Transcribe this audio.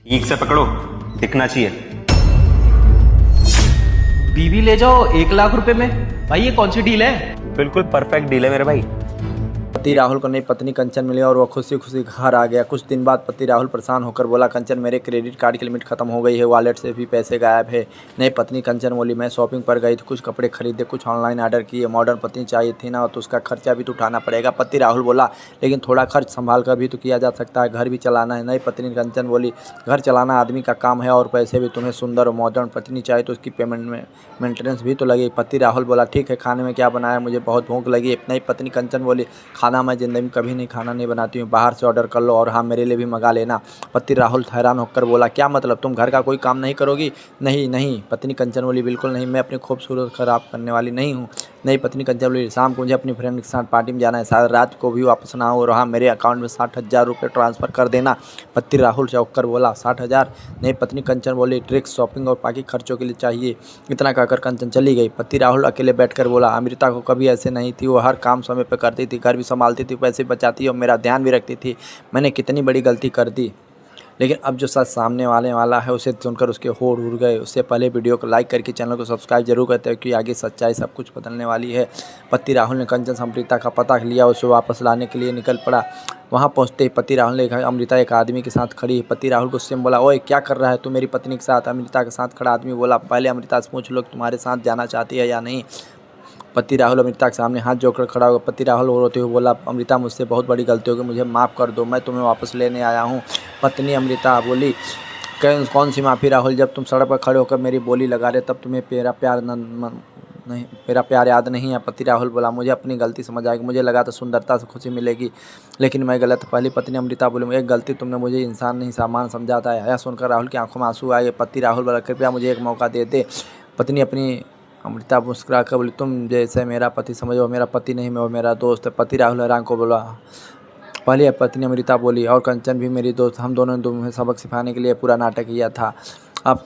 ठीक से पकड़ो, दिखना चाहिए। बीवी ले जाओ 1 लाख रुपए में। भाई ये कौन सी डील है? बिल्कुल परफेक्ट डील है मेरे भाई। पति राहुल को नई पत्नी कंचन मिली और वह खुशी खुशी घर आ गया। कुछ दिन बाद पति राहुल परेशान होकर बोला, कंचन मेरे क्रेडिट कार्ड की लिमिट खत्म हो गई है, वॉलेट से भी पैसे गायब है। नई पत्नी कंचन बोली, मैं शॉपिंग पर गई थी, कुछ कपड़े खरीदे, कुछ ऑनलाइन ऑर्डर किए, मॉडर्न पत्नी चाहिए थी ना, तो उसका खर्चा भी तो उठाना पड़ेगा। पति राहुल बोला, लेकिन थोड़ा खर्च संभाल कर भी तो किया जा सकता है, घर भी चलाना है। नई पत्नी कंचन बोली, घर चलाना आदमी का काम है और पैसे भी तुम्हें सुंदर और मॉडर्न पत्नी चाहिए तो उसकी पेमेंट में मेंटेनेंस भी तो लगे। पति राहुल बोला, ठीक है, खाने में क्या बनाया, मुझे बहुत भूख लगी है। नई पत्नी कंचन बोली, खाना मैं ज़िंदगी में कभी नहीं खाना नहीं बनाती हूँ, बाहर से ऑर्डर कर लो और हाँ मेरे लिए भी मंगा लेना। पति राहुल हैरान होकर बोला, क्या मतलब, तुम घर का कोई काम नहीं करोगी? नहीं नहीं। पत्नी कंचन बोली, बिल्कुल नहीं, मैं अपनी खूबसूरत खराब करने वाली नहीं हूँ। नई पत्नी कंचन बोली, शाम को मुझे अपनी फ्रेंड के साथ पार्टी में जाना है, शायद रात को भी वापस ना हो और हाँ मेरे अकाउंट में 60,000 रुपये ट्रांसफ़र कर देना। पति राहुल चौंक कर बोला, 60,000? नई पत्नी कंचन बोली, ट्रिक्स, शॉपिंग और बाकी खर्चों के लिए चाहिए। इतना कहकर कंचन चली गई। पति राहुल अकेले बैठकर बोला, अमृता को कभी ऐसे नहीं थी, वो हर काम समय पर करती थी, घर भी संभालती थी, पैसे बचाती और मेरा ध्यान भी रखती थी। मैंने कितनी बड़ी गलती कर दी। लेकिन अब जो सच सामने वाला है उसे सुनकर उसके होठ उड़ गए। उससे पहले वीडियो को लाइक करके चैनल को सब्सक्राइब जरूर करते हैं, क्योंकि आगे सच्चाई सब कुछ बदलने वाली है। पति राहुल ने कंचन से अमृता का पता लिया, उसे वापस लाने के लिए निकल पड़ा। वहाँ पहुँचते ही पति राहुल ने देखा अमृता एक आदमी के साथ खड़ी है। पति राहुल को उससे बोला, ओए क्या कर रहा है तू मेरी पत्नी के साथ? अमृता के साथ खड़ा आदमी बोला, पहले अमृता से पूछ लो तुम्हारे साथ जाना चाहती है या नहीं। पति राहुल अमृता के सामने हाथ जोड़कर खड़ा हुआ। पति राहुल रोते हुए बोला, अमृता मुझसे बहुत बड़ी गलती हो गई, मुझे माफ़ कर दो, मैं तुम्हें वापस लेने आया हूँ। पत्नी अमृता बोली, कौन सी माफ़ी राहुल, जब तुम सड़क पर खड़े होकर मेरी बोली लगा रहे तब तुम्हें मेरा प्यार याद नहीं है। पति राहुल बोला, मुझे अपनी गलती समझ आएगी, मुझे लगा था सुंदरता से खुशी मिलेगी, लेकिन मैं गलत। पहली पत्नी अमृता बोली, एक गलती, तुमने मुझे इंसान नहीं सामान समझा था। यह सुनकर राहुल की आंखों में आंसू आए। पति राहुल बोला, कृपया मुझे एक मौका दे दे। पत्नी अपनी अमृता मुस्कुरा कर बोली, तुम जैसे मेरा पति समझो, मेरा पति नहीं, मैं वो मेरा दोस्त है। पति राहुल हैरान को बोला, पहले पत्नी अमृता बोली, और कंचन भी मेरी दोस्त, हम दोनों ने तुम्हें सबक सिखाने के लिए पूरा नाटक किया था। अब